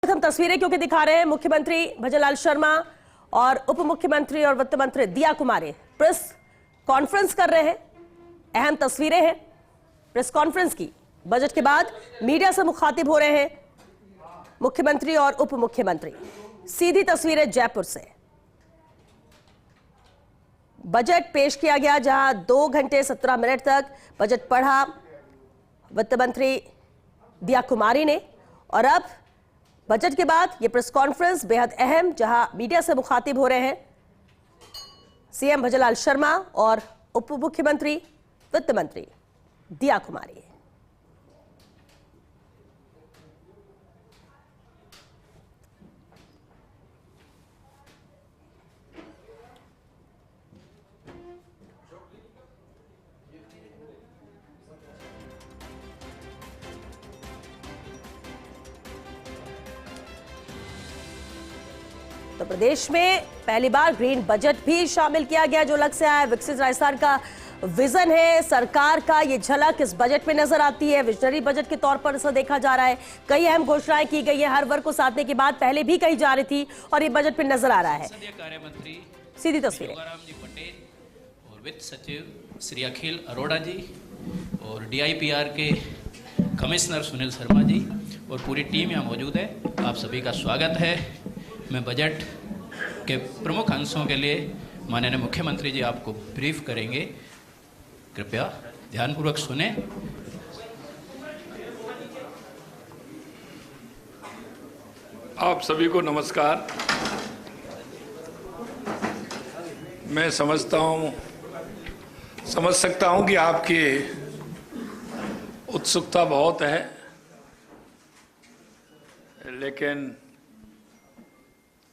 हम तस्वीरें क्योंकि दिखा रहे हैं, मुख्यमंत्री भजनलाल शर्मा और उप मुख्यमंत्री और वित्त मंत्री दिया कुमारी प्रेस कॉन्फ्रेंस कर रहे हैं। अहम तस्वीरें हैं प्रेस कॉन्फ्रेंस की। बजट के बाद मीडिया से मुखातिब हो रहे हैं मुख्यमंत्री और उप मुख्यमंत्री। सीधी तस्वीरें जयपुर से। बजट पेश किया गया, जहां 2 घंटे 17 मिनट तक बजट पढ़ा वित्त मंत्री दिया कुमारी ने। और अब बजट के बाद यह प्रेस कॉन्फ्रेंस बेहद अहम, जहां मीडिया से मुखातिब हो रहे हैं सीएम भजनलाल शर्मा और उप मुख्यमंत्री वित्त मंत्री दिया कुमारी। तो प्रदेश में पहली बार ग्रीन बजट भी शामिल किया गया, जो अलग से आया। विकसित राजस्थान का विजन है सरकार का, ये झलक इस बजट में नजर आती है। विजनरी बजट के तौर पर इसे देखा जा रहा है। कई अहम घोषणाएं की गई है, हर वर्ग को साधने की बात पहले भी कही जा रही थी और ये बजट में नजर आ रहा है। सीधी तस्वीरें पटेल और वित्त सचिव श्री अखिल अरोड़ा जी और DIPR के कमिश्नर सुनील शर्मा जी और पूरी टीम यहाँ मौजूद है। आप सभी का स्वागत है। मैं बजट के प्रमुख अंशों के लिए माननीय मुख्यमंत्री जी आपको ब्रीफ करेंगे, कृपया ध्यानपूर्वक सुने। आप सभी को नमस्कार। मैं समझ सकता हूं कि आपकी उत्सुकता बहुत है, लेकिन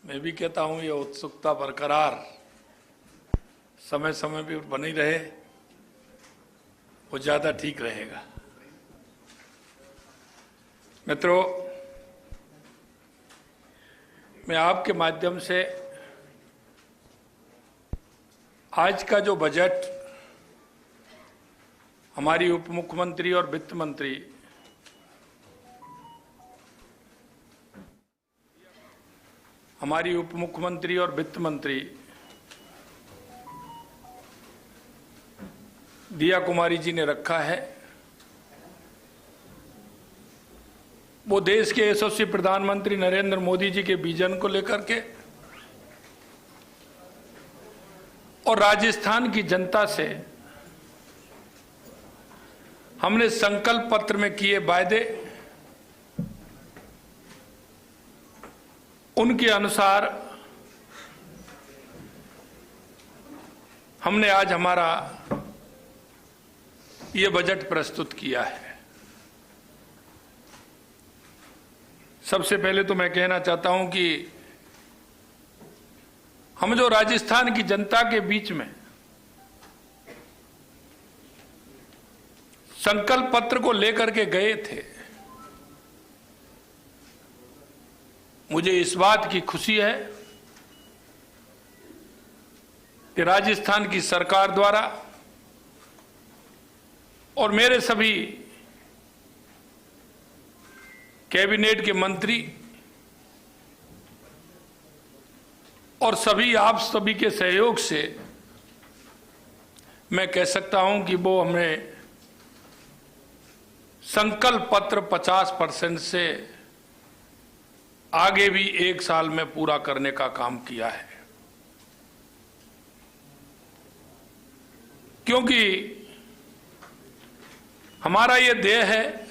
मैं भी कहता हूं ये उत्सुकता बरकरार समय समय पर बनी रहे, वो ज्यादा ठीक रहेगा। मित्रों, मैं आपके माध्यम से आज का जो बजट हमारी उप मुख्यमंत्री और वित्त मंत्री दिया कुमारी जी ने रखा है, वो देश के यशस्वी प्रधानमंत्री नरेंद्र मोदी जी के विजन को लेकर के और राजस्थान की जनता से हमने संकल्प पत्र में किए वायदे, उनके अनुसार हमने आज हमारा ये बजट प्रस्तुत किया है। सबसे पहले तो मैं कहना चाहता हूं कि हम जो राजस्थान की जनता के बीच में संकल्प पत्र को लेकर के गए थे, मुझे इस बात की खुशी है कि राजस्थान की सरकार द्वारा और मेरे सभी कैबिनेट के मंत्री और आप सभी के सहयोग से मैं कह सकता हूं कि वो हमने संकल्प पत्र 50% से आगे भी 1 साल में पूरा करने का काम किया है। क्योंकि हमारा ये ध्येय है,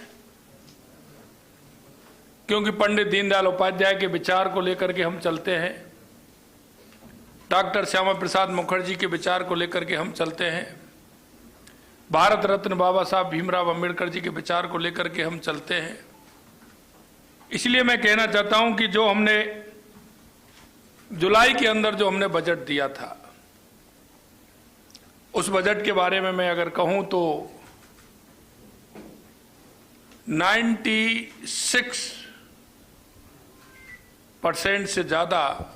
क्योंकि पंडित दीनदयाल उपाध्याय के विचार को लेकर के हम चलते हैं, डॉक्टर श्यामा प्रसाद मुखर्जी के विचार को लेकर के हम चलते हैं, भारत रत्न बाबा साहब भीमराव अंबेडकर जी के विचार को लेकर के हम चलते हैं। इसलिए मैं कहना चाहता हूं कि जो हमने जुलाई के अंदर जो हमने बजट दिया था, उस बजट के बारे में मैं अगर कहूं तो 96% से ज्यादा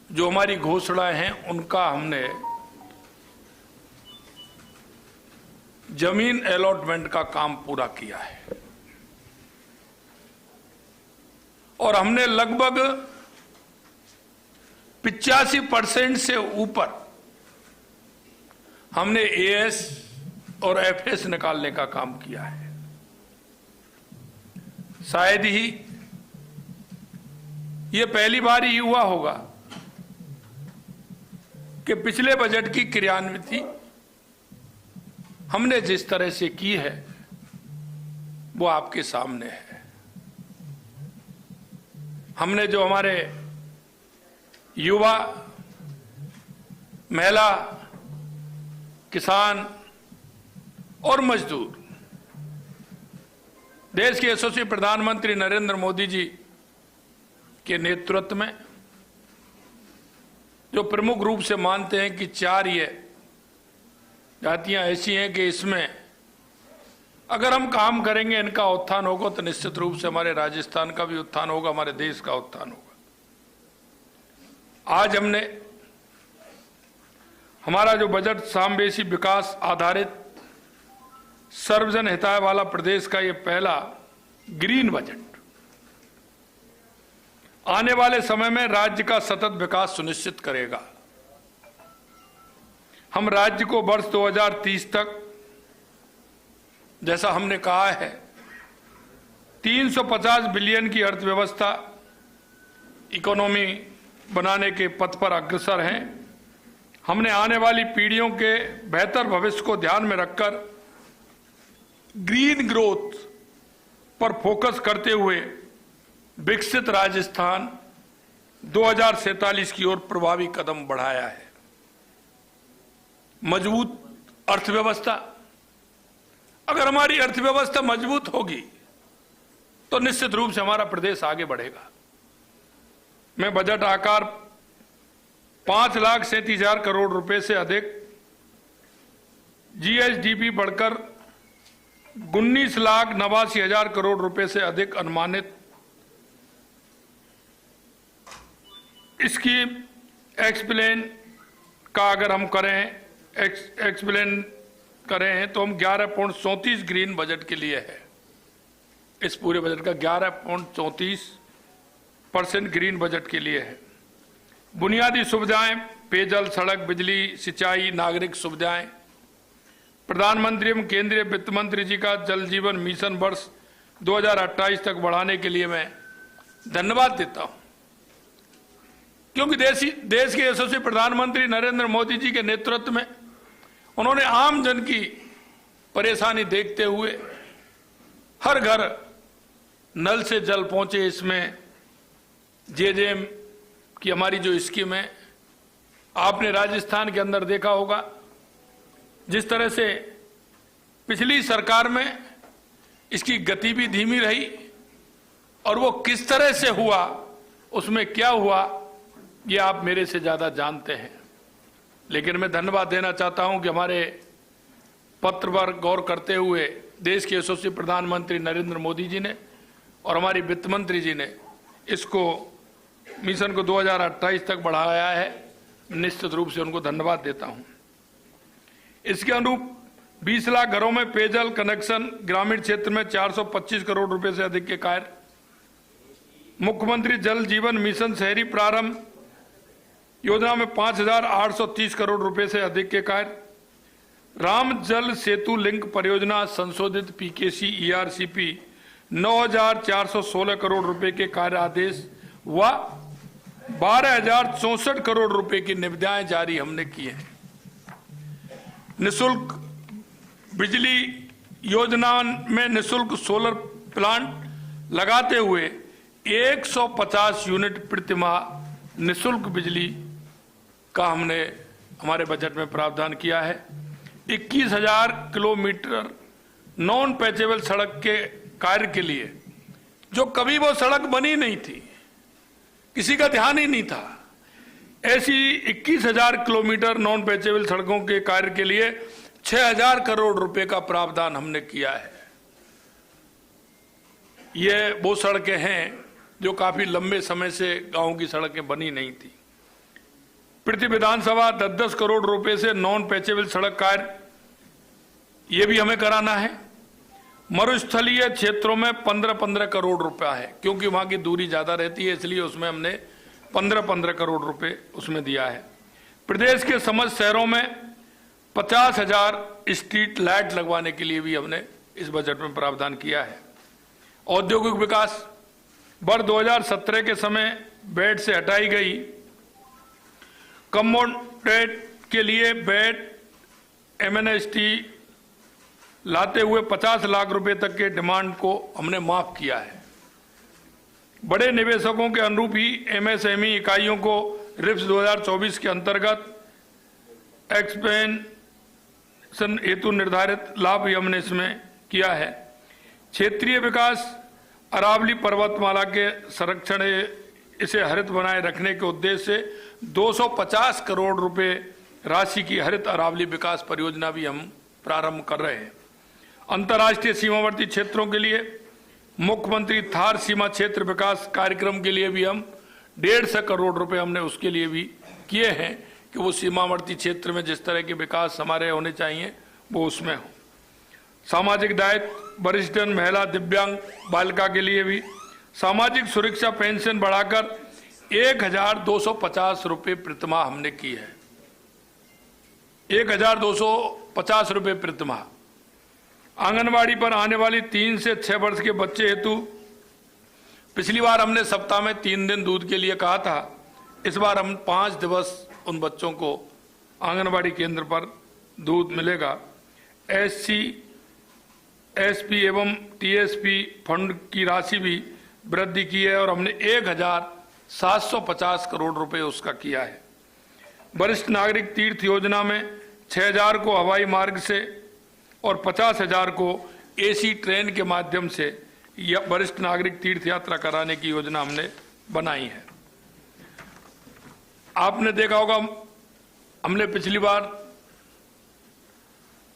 जो हमारी घोषणाएं हैं उनका हमने जमीन अलॉटमेंट का काम पूरा किया है। और हमने लगभग 85% से ऊपर हमने एएस और एफएस निकालने का काम किया है। शायद ही ये पहली बार ही हुआ होगा कि पिछले बजट की क्रियान्विति हमने जिस तरह से की है वो आपके सामने है। हमने जो हमारे युवा, महिला, किसान और मजदूर, देश के यशस्वी प्रधानमंत्री नरेंद्र मोदी जी के नेतृत्व में जो प्रमुख रूप से मानते हैं कि 4 ये जातियां ऐसी हैं कि इसमें अगर हम काम करेंगे इनका उत्थान होगा तो निश्चित रूप से हमारे राजस्थान का भी उत्थान होगा, हमारे देश का उत्थान होगा। आज हमने हमारा जो बजट समावेशी विकास आधारित सर्वजन हिताय वाला प्रदेश का ये पहला ग्रीन बजट आने वाले समय में राज्य का सतत विकास सुनिश्चित करेगा। हम राज्य को वर्ष 2030 तक, जैसा हमने कहा है, 350 बिलियन की अर्थव्यवस्था इकोनॉमी बनाने के पथ पर अग्रसर हैं। हमने आने वाली पीढ़ियों के बेहतर भविष्य को ध्यान में रखकर ग्रीन ग्रोथ पर फोकस करते हुए विकसित राजस्थान 2047 की ओर प्रभावी कदम बढ़ाया है। मजबूत अर्थव्यवस्था, अगर हमारी अर्थव्यवस्था मजबूत होगी तो निश्चित रूप से हमारा प्रदेश आगे बढ़ेगा। मैं बजट आकार 5,37,000 करोड़ रुपए से अधिक, जीएसडीपी बढ़कर 19,89,000 करोड़ रुपए से अधिक अनुमानित। इसकी एक्सप्लेन का अगर हम एक्सप्लेन करें तो हम 11.34 ग्रीन बजट के लिए है। इस पूरे बजट का 11.34% ग्रीन बजट के लिए है। बुनियादी सुविधाएं, पेयजल, सड़क, बिजली, सिंचाई, नागरिक सुविधाएं, प्रधानमंत्री एवं केंद्रीय वित्त मंत्री जी का जल जीवन मिशन वर्ष 2028 तक बढ़ाने के लिए मैं धन्यवाद देता हूं, क्योंकि देश के यशस्वी प्रधानमंत्री नरेंद्र मोदी जी के नेतृत्व में उन्होंने आम जन की परेशानी देखते हुए हर घर नल से जल पहुंचे, इसमें जेजेएम की हमारी जो स्कीम है, आपने राजस्थान के अंदर देखा होगा जिस तरह से पिछली सरकार में इसकी गति भी धीमी रही और वो किस तरह से हुआ, उसमें क्या हुआ, ये आप मेरे से ज्यादा जानते हैं। लेकिन मैं धन्यवाद देना चाहता हूं कि हमारे पत्र पर गौर करते हुए देश के यशस्वी प्रधानमंत्री नरेंद्र मोदी जी ने और हमारी वित्त मंत्री जी ने इसको मिशन को 2028 तक बढ़ाया है। निश्चित रूप से उनको धन्यवाद देता हूं। इसके अनुरूप 20 लाख घरों में पेयजल कनेक्शन, ग्रामीण क्षेत्र में 425 करोड़ रुपए से अधिक के कार्य, मुख्यमंत्री जल जीवन मिशन शहरी प्रारंभ योजना में 5,830 करोड़ रुपए से अधिक के कार्य, राम जल सेतु लिंक परियोजना संशोधित पीकेसी ईआरसीपी 9,416 करोड़ रुपए के कार्य आदेश व 12,064 करोड़ रुपए की निविदाएं जारी हमने की हैं। निःशुल्क बिजली योजना में निःशुल्क सोलर प्लांट लगाते हुए 150 यूनिट प्रति माह निःशुल्क बिजली का हमने हमारे बजट में प्रावधान किया है। 21,000 किलोमीटर नॉन पैचेबल सड़क के कार्य के लिए, जो कभी वो सड़क बनी नहीं थी, किसी का ध्यान ही नहीं था, ऐसी 21,000 किलोमीटर नॉन पैचेबल सड़कों के कार्य के लिए 6,000 करोड़ रुपए का प्रावधान हमने किया है। ये वो सड़कें हैं जो काफी लंबे समय से गांव की सड़कें बनी नहीं थी। प्रति विधानसभा 10-10 करोड़ रुपए से नॉन पैचेबल सड़क कार्य ये भी हमें कराना है। मरुस्थलीय क्षेत्रों में 15-15 करोड़ रुपया है, क्योंकि वहां की दूरी ज्यादा रहती है, इसलिए उसमें हमने 15-15 करोड़ रुपए उसमें दिया है। प्रदेश के समस्त शहरों में 50,000 स्ट्रीट लाइट लगवाने के लिए भी हमने इस बजट में प्रावधान किया है। औद्योगिक विकास, वर्ष 2017 के समय बेड से हटाई गई कमोडेट के लिए बेड एमएनएसटी लाते हुए 50 लाख रुपए तक के डिमांड को हमने माफ किया है। बड़े निवेशकों के अनुरूप ही एमएसएमई इकाइयों को रिप्स 2024 के अंतर्गत एक्सपेंशन हेतु निर्धारित लाभ भी हमने इसमें किया है। क्षेत्रीय विकास, अरावली पर्वतमाला के संरक्षण, इसे हरित बनाए रखने के उद्देश्य से 250 करोड़ रुपए राशि की हरित अरावली विकास परियोजना भी हम प्रारंभ कर रहे हैं। अंतर्राष्ट्रीय सीमावर्ती क्षेत्रों के लिए मुख्यमंत्री थार सीमा क्षेत्र विकास कार्यक्रम के लिए भी हम 150 करोड़ रुपए हमने उसके लिए भी किए हैं कि वो सीमावर्ती क्षेत्र में जिस तरह के विकास हमारे होने चाहिए वो उसमें हो। सामाजिक दायित्व, वरिष्ठजन, महिला, दिव्यांग, बालिका के लिए भी सामाजिक सुरक्षा पेंशन बढ़ाकर 1,250 रुपये प्रतिमाह हमने की है। 1,250 रुपये प्रतिमाह। आंगनवाड़ी पर आने वाली 3 से 6 वर्ष के बच्चे हेतु पिछली बार हमने सप्ताह में 3 दिन दूध के लिए कहा था, इस बार हम 5 दिवस उन बच्चों को आंगनवाड़ी केंद्र पर दूध मिलेगा। SC, SP एवं TSP फंड की राशि भी वृद्धि की है और हमने 1,750 करोड़ रुपए उसका किया है। वरिष्ठ नागरिक तीर्थ योजना में 6,000 को हवाई मार्ग से और 50,000 को AC ट्रेन के माध्यम से वरिष्ठ नागरिक तीर्थ यात्रा कराने की योजना हमने बनाई है। आपने देखा होगा हमने पिछली बार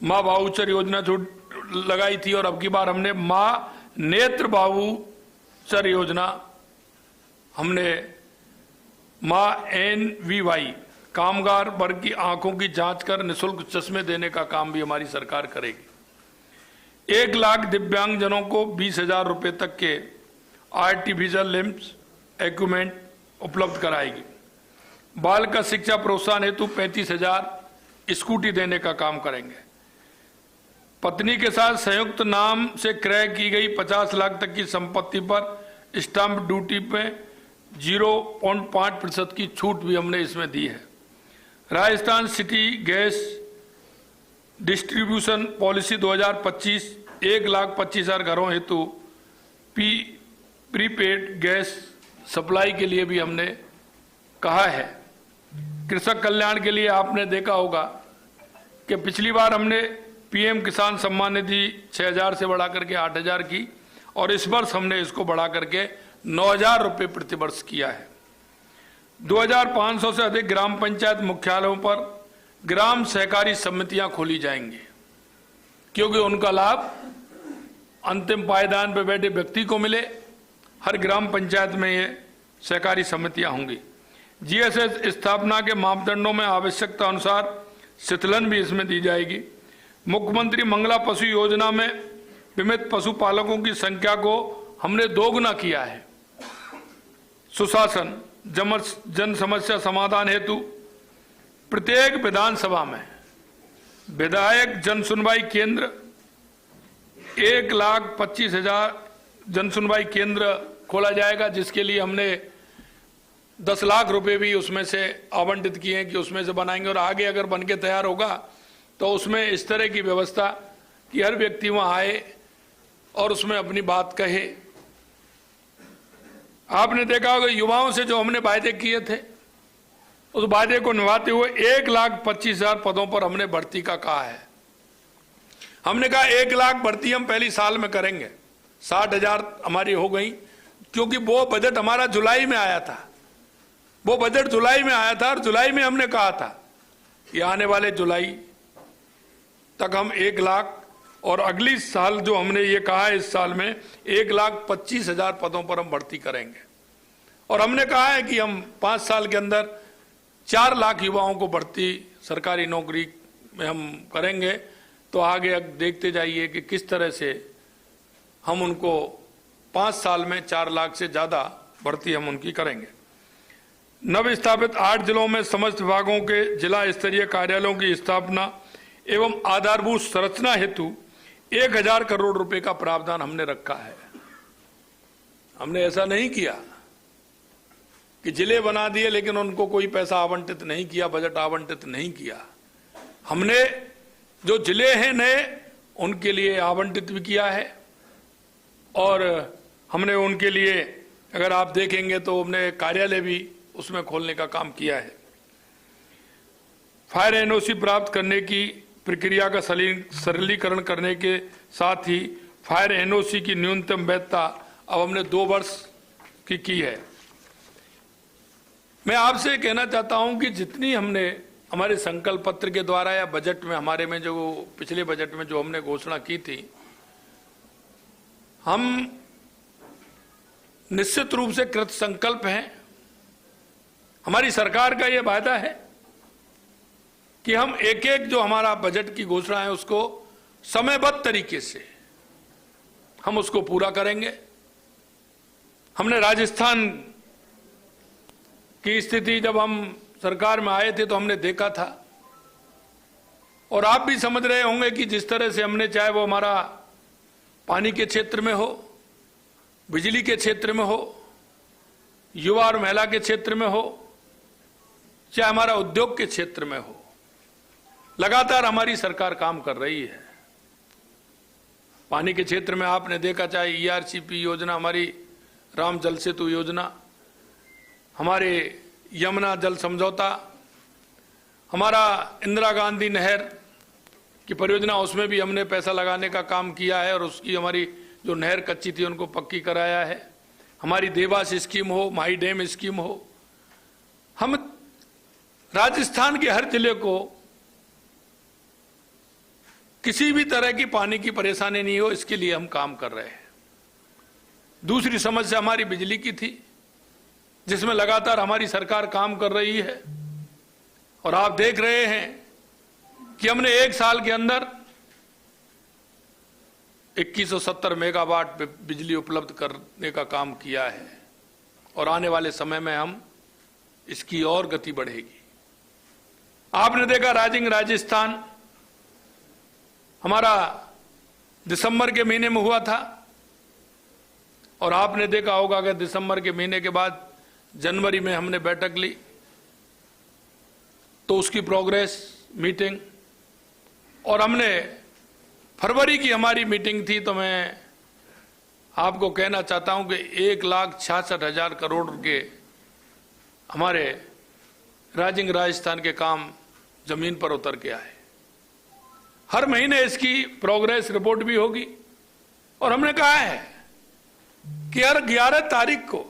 मां वाउचर योजना जो लगाई थी और अब की बार हमने मां नेत्र वाउचर योजना, हमने मां NVY कामगार वर्ग की आंखों की जांच कर निःशुल्क चश्मे देने का काम भी हमारी सरकार करेगी। 1 लाख दिव्यांग जनों को 20,000 रुपए तक के आर्टिफिशियल लिम्स इक्विपमेंट उपलब्ध कराएगी। बाल का शिक्षा प्रोत्साहन हेतु 35,000 स्कूटी देने का काम करेंगे। पत्नी के साथ संयुक्त नाम से क्रय की गई 50 लाख तक की संपत्ति पर स्टाम्प ड्यूटी पे 0.5% की छूट भी हमने इसमें दी है। Rajasthan city gas distribution policy 2025 1,25,000 घरों हेतु प्रीपेड गैस सप्लाई के लिए भी हमने कहा है। कृषक कल्याण के लिए आपने देखा होगा कि पिछली बार हमने PM किसान सम्मान निधि 6,000 से बढ़ा करके 8,000 की और इस वर्ष हमने इसको बढ़ा करके 9,000 रुपये प्रति वर्ष किया है। 2,500 से अधिक ग्राम पंचायत मुख्यालयों पर ग्राम सहकारी समितियां खोली जाएंगी, क्योंकि उनका लाभ अंतिम पायदान पर बैठे व्यक्ति को मिले। हर ग्राम पंचायत में ये सहकारी समितियां होंगी। GSS स्थापना के मापदंडों में आवश्यकता अनुसार शिथिलन भी इसमें दी जाएगी। मुख्यमंत्री मंगला पशु योजना में बीमित पशुपालकों की संख्या को हमने दोगुना किया है। सुशासन, जन समस्या समाधान हेतु प्रत्येक विधानसभा में विधायक जन सुनवाई केंद्र 1,25,000 जन सुनवाई केंद्र खोला जाएगा, जिसके लिए हमने 10 लाख रुपए भी उसमें से आवंटित किए हैं कि उसमें से बनाएंगे और आगे अगर बन के तैयार होगा तो उसमें इस तरह की व्यवस्था कि हर व्यक्ति वहां आए और उसमें अपनी बात कहे। आपने देखा होगा युवाओं से जो हमने वायदे किए थे उस वायदे को निभाते हुए 1,25,000 पदों पर हमने भर्ती का कहा है। हमने कहा 1 लाख भर्ती हम पहली साल में करेंगे, 60,000 हमारी हो गई, क्योंकि वो बजट हमारा जुलाई में आया था। वो बजट जुलाई में आया था और जुलाई में हमने कहा था कि आने वाले जुलाई तक हम 1 लाख और अगली साल जो हमने ये कहा है इस साल में 1,25,000 पदों पर हम भर्ती करेंगे। और हमने कहा है कि हम 5 साल के अंदर 4 लाख युवाओं को भर्ती सरकारी नौकरी में हम करेंगे। तो आगे देखते जाइए कि किस तरह से हम उनको 5 साल में 4 लाख से ज्यादा भर्ती हम उनकी करेंगे। नव स्थापित 8 जिलों में समस्त विभागों के जिला स्तरीय कार्यालयों की स्थापना एवं आधारभूत संरचना हेतु 1000 करोड़ रुपए का प्रावधान हमने रखा है। हमने ऐसा नहीं किया कि जिले बना दिए लेकिन उनको कोई पैसा आवंटित नहीं किया, बजट आवंटित नहीं किया। हमने जो जिले हैं नए उनके लिए आवंटित भी किया है और हमने उनके लिए, अगर आप देखेंगे तो हमने कार्यालय भी उसमें खोलने का काम किया है। फायर एनओसी प्राप्त करने की प्रक्रिया का सरलीकरण करने के साथ ही फायर एनओसी की न्यूनतम वैधता अब हमने 2 वर्ष की है। मैं आपसे कहना चाहता हूं कि जितनी हमने हमारे संकल्प पत्र के द्वारा या बजट में हमारे में जो पिछले बजट में जो हमने घोषणा की थी, हम निश्चित रूप से कृत संकल्प हैं। हमारी सरकार का यह वायदा है कि हम एक एक जो हमारा बजट की घोषणा है उसको समयबद्ध तरीके से हम उसको पूरा करेंगे। हमने राजस्थान की स्थिति जब हम सरकार में आए थे तो हमने देखा था और आप भी समझ रहे होंगे कि जिस तरह से हमने, चाहे वो हमारा पानी के क्षेत्र में हो, बिजली के क्षेत्र में हो, युवा और महिला के क्षेत्र में हो, चाहे हमारा उद्योग के क्षेत्र में हो, लगातार हमारी सरकार काम कर रही है। पानी के क्षेत्र में आपने देखा, चाहे ईआरसीपी योजना, हमारी राम जल सेतु योजना, हमारे यमुना जल समझौता, हमारा इंदिरा गांधी नहर की परियोजना, उसमें भी हमने पैसा लगाने का काम किया है और उसकी हमारी जो नहर कच्ची थी उनको पक्की कराया है। हमारी देवास स्कीम हो, माही डैम स्कीम हो, हम राजस्थान के हर जिले को किसी भी तरह की पानी की परेशानी नहीं हो, इसके लिए हम काम कर रहे हैं। दूसरी समस्या हमारी बिजली की थी, जिसमें लगातार हमारी सरकार काम कर रही है और आप देख रहे हैं कि हमने 1 साल के अंदर 2170 मेगावाट बिजली उपलब्ध करने का काम किया है और आने वाले समय में हम इसकी और गति बढ़ेगी। आपने देखा राइजिंग राजस्थान हमारा दिसंबर के महीने में हुआ था और आपने देखा होगा कि दिसंबर के महीने के बाद जनवरी में हमने बैठक ली तो उसकी प्रोग्रेस मीटिंग, और हमने फरवरी की हमारी मीटिंग थी तो मैं आपको कहना चाहता हूं कि 1,66,000 करोड़ के हमारे राइजिंग राजस्थान के काम जमीन पर उतर के आए। हर महीने इसकी प्रोग्रेस रिपोर्ट भी होगी और हमने कहा है कि हर 11 तारीख को,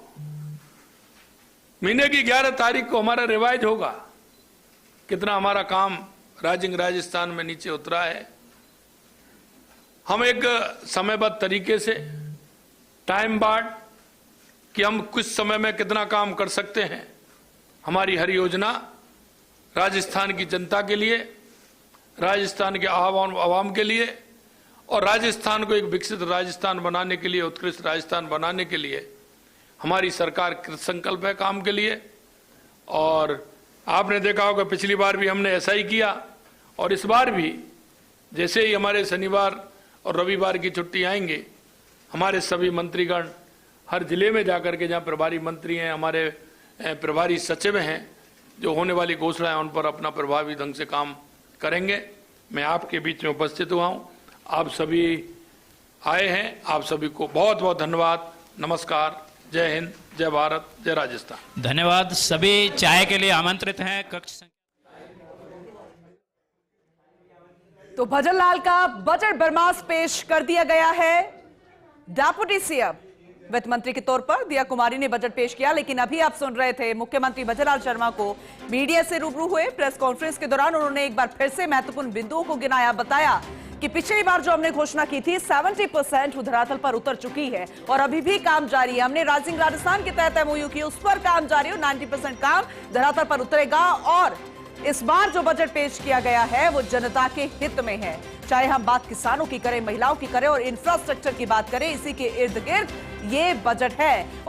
महीने की 11 तारीख को हमारा रिवाइज होगा कितना हमारा काम राइजिंग राजस्थान में नीचे उतरा है। हम एक समयबद्ध तरीके से टाइम बांट कि हम कुछ समय में कितना काम कर सकते हैं, हमारी हर योजना राजस्थान की जनता के लिए, राजस्थान के आवाम के लिए और राजस्थान को एक विकसित राजस्थान बनाने के लिए, उत्कृष्ट राजस्थान बनाने के लिए हमारी सरकार कृतसंकल्प है काम के लिए। और आपने देखा होगा पिछली बार भी हमने ऐसा ही किया और इस बार भी जैसे ही हमारे शनिवार और रविवार की छुट्टी आएंगे, हमारे सभी मंत्रीगण हर जिले में जाकर के, जहाँ प्रभारी मंत्री हैं, हमारे प्रभारी सचिव हैं, जो होने वाली घोषणा है उन पर अपना प्रभावी ढंग से काम करेंगे। मैं आपके बीच में उपस्थित हुआ हूँ, आप सभी आए हैं, आप सभी को बहुत बहुत धन्यवाद। नमस्कार, जय हिंद, जय भारत, जय राजस्थान। धन्यवाद। सभी चाय के लिए आमंत्रित हैं। कक्ष तो भजन लाल का बजट बरमास पेश कर दिया गया है। डेप्यूटी सीएम वित्त मंत्री के तौर पर दिया कुमारी ने बजट पेश किया, लेकिन अभी आप सुन रहे थे मुख्यमंत्री भजनलाल शर्मा को मीडिया से रूबरू हुए। प्रेस कॉन्फ्रेंस के दौरान उन्होंने एक बार फिर से महत्वपूर्ण बिंदुओं को गिनाया, बताया कि पिछली बार जो हमने घोषणा की थी 70% धरातल पर उतर चुकी है और अभी भी काम जारी है। हमने राइजिंग राजस्थान के तहत एमओयू की, उस पर काम जारी है, 90% काम धरातल पर उतरेगा और इस बार जो बजट पेश किया गया है वो जनता के हित में है। चाहे हम बात किसानों की करें, महिलाओं की करें और इंफ्रास्ट्रक्चर की बात करें, इसी के इर्द गिर्द ये बजट है।